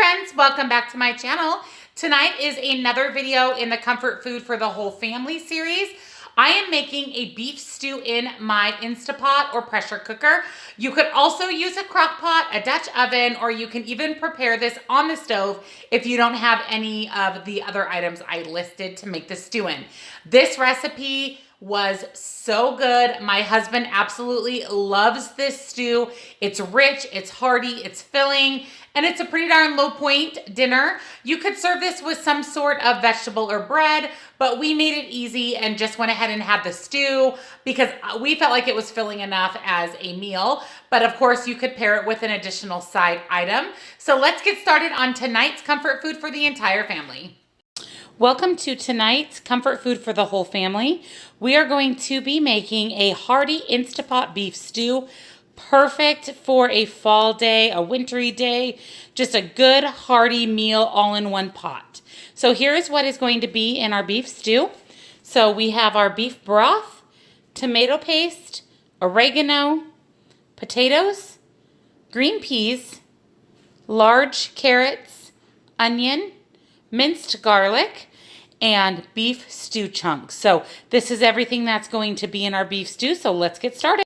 friends, welcome back to my channel. Tonight is another video in the Comfort Food for the Whole Family series. I am making a beef stew in my Instapot or pressure cooker. You could also use a crock pot, a Dutch oven, or you can even prepare this on the stove if you don't have any of the other items I listed to make the stew in. This recipe was so good. My husband absolutely loves this stew. It's rich, it's hearty, it's filling, and it's a pretty darn low point dinner. You could serve this with some sort of vegetable or bread, but we made it easy and just went ahead and had the stew because we felt like it was filling enough as a meal. But of course, you could pair it with an additional side item. So let's get started on tonight's comfort food for the entire family. Welcome to tonight's comfort food for the whole family. We are going to be making a hearty Instapot beef stew, perfect for a fall day, a wintry day, just a good hearty meal all in one pot. So here's what is going to be in our beef stew. So we have our beef broth, tomato paste, oregano, potatoes, green peas, large carrots, onion, minced garlic, and beef stew chunks. So this is everything that's going to be in our beef stew. So let's get started.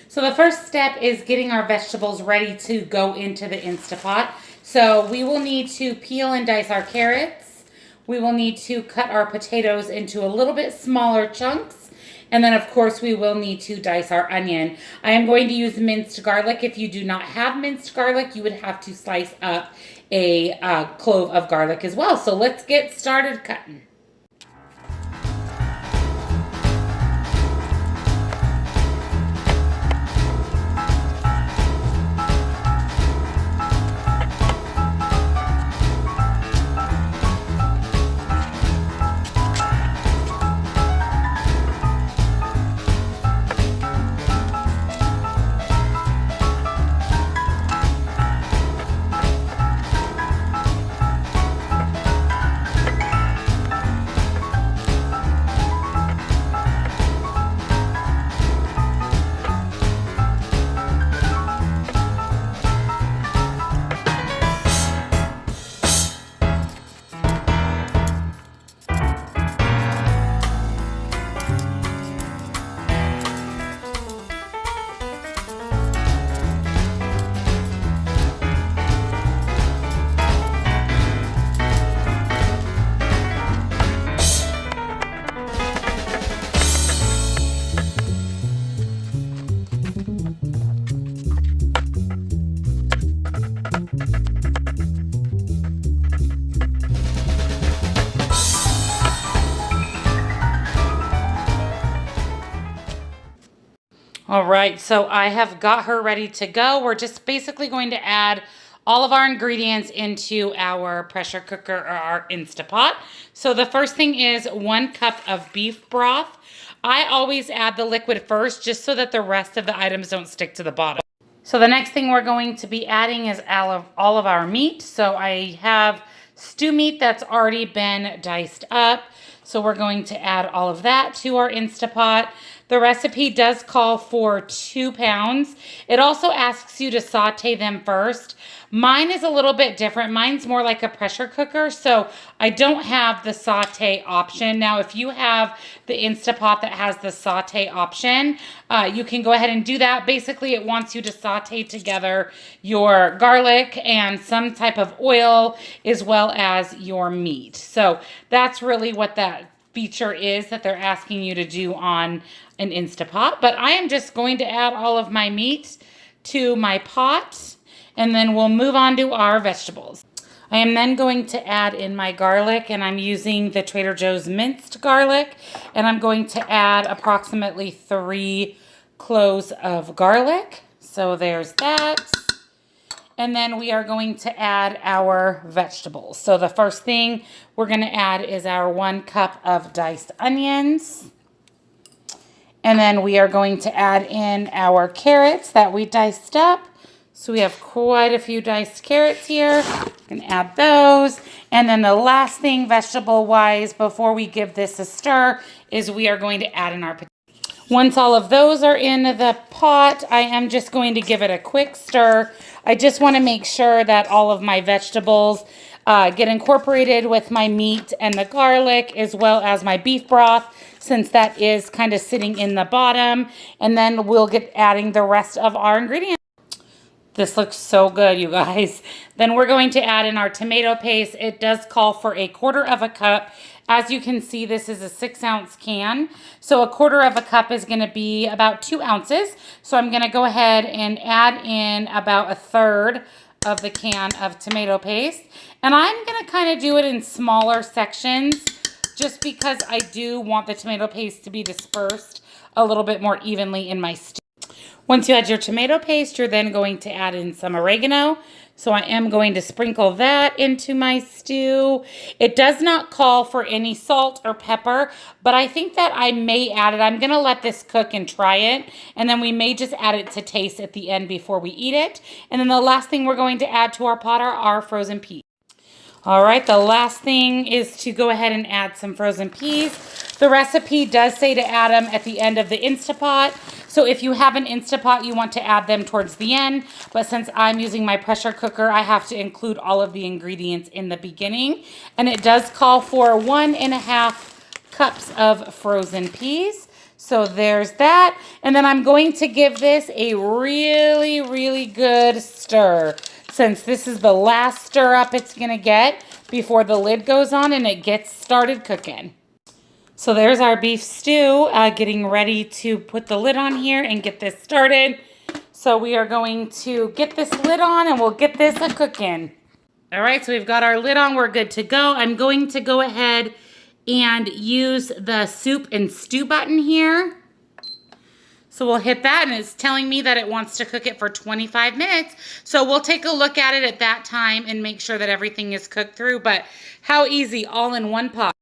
So the first step is getting our vegetables ready to go into the Instapot. So we will need to peel and dice our carrots. We will need to cut our potatoes into a little bit smaller chunks. And then of course we will need to dice our onion. I am going to use minced garlic. If you do not have minced garlic, you would have to slice up a clove of garlic as well. So let's get started cutting. All right, so I have got her ready to go. We're just basically going to add all of our ingredients into our pressure cooker or our Instapot. So the first thing is 1 cup of beef broth. I always add the liquid first just so that the rest of the items don't stick to the bottom. So the next thing we're going to be adding is all of our meat. So I have stew meat that's already been diced up. So we're going to add all of that to our Instapot. The recipe does call for 2 pounds. It also asks you to saute them first. Mine is a little bit different. Mine's more like a pressure cooker, so I don't have the saute option. Now, if you have the Instapot that has the saute option, you can go ahead and do that. Basically, it wants you to saute together your garlic and some type of oil as well as your meat. So that's really what that feature is that they're asking you to do on an Instapot. But I am just going to add all of my meat to my pot, and then we'll move on to our vegetables. I am then going to add in my garlic, and I'm using the Trader Joe's minced garlic, and I'm going to add approximately 3 cloves of garlic. So there's that. And then we are going to add our vegetables. So the first thing we're going to add is our 1 cup of diced onions. And then we are going to add in our carrots that we diced up. So we have quite a few diced carrots here. We can add those. And then the last thing vegetable-wise before we give this a stir is we are going to add in our potatoes. Once all of those are in the pot, I am just going to give it a quick stir. I just want to make sure that all of my vegetables get incorporated with my meat and the garlic, as well as my beef broth, since that is kind of sitting in the bottom. And then we'll get adding the rest of our ingredients. This looks so good, you guys. Then we're going to add in our tomato paste. It does call for 1/4 cup. As you can see, this is a 6-ounce can. So 1/4 cup is gonna be about 2 ounces. So I'm gonna go ahead and add in about 1/3 of the can of tomato paste. And I'm gonna kind of do it in smaller sections just because I do want the tomato paste to be dispersed a little bit more evenly in my stew. Once you add your tomato paste, you're then going to add in some oregano. So I am going to sprinkle that into my stew. It does not call for any salt or pepper, but I think that I may add it. I'm gonna let this cook and try it, and then we may just add it to taste at the end before we eat it. And then the last thing we're going to add to our pot are our frozen peas. All right, the last thing is to go ahead and add some frozen peas. The recipe does say to add them at the end of the Instapot. So if you have an Instapot, you want to add them towards the end. But since I'm using my pressure cooker, I have to include all of the ingredients in the beginning. And it does call for 1.5 cups of frozen peas. So there's that. And then I'm going to give this a really, really good stir, since this is the last stir up it's gonna get before the lid goes on and it gets started cooking. So there's our beef stew, getting ready to put the lid on here and get this started. So we are going to get this lid on and we'll get this a cooking. All right, so we've got our lid on, we're good to go. I'm going to go ahead and use the soup and stew button here. So we'll hit that, and it's telling me that it wants to cook it for 25 minutes. So we'll take a look at it at that time and make sure that everything is cooked through. But how easy, all in one pot.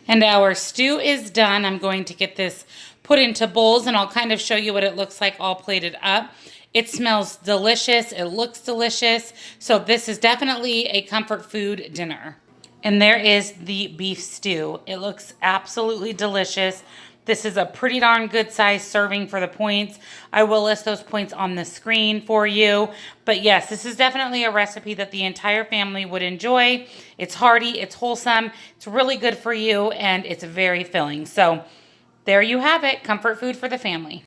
And our stew is done. I'm going to get this put into bowls, and I'll kind of show you what it looks like all plated up. It smells delicious. It looks delicious. So this is definitely a comfort food dinner. And there is the beef stew. It looks absolutely delicious. This is a pretty darn good size serving for the points. I will list those points on the screen for you. But yes, this is definitely a recipe that the entire family would enjoy. It's hearty, it's wholesome, it's really good for you, and it's very filling. So there you have it, comfort food for the family.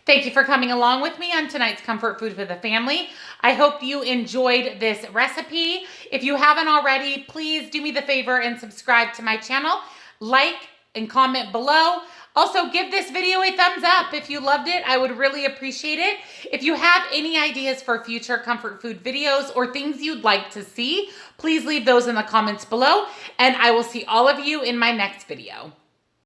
Thank you for coming along with me on tonight's Comfort Food for the Family. I hope you enjoyed this recipe. If you haven't already, please do me the favor and subscribe to my channel. Like and comment below. Also, give this video a thumbs up if you loved it. I would really appreciate it. If you have any ideas for future comfort food videos or things you'd like to see, please leave those in the comments below, and I will see all of you in my next video.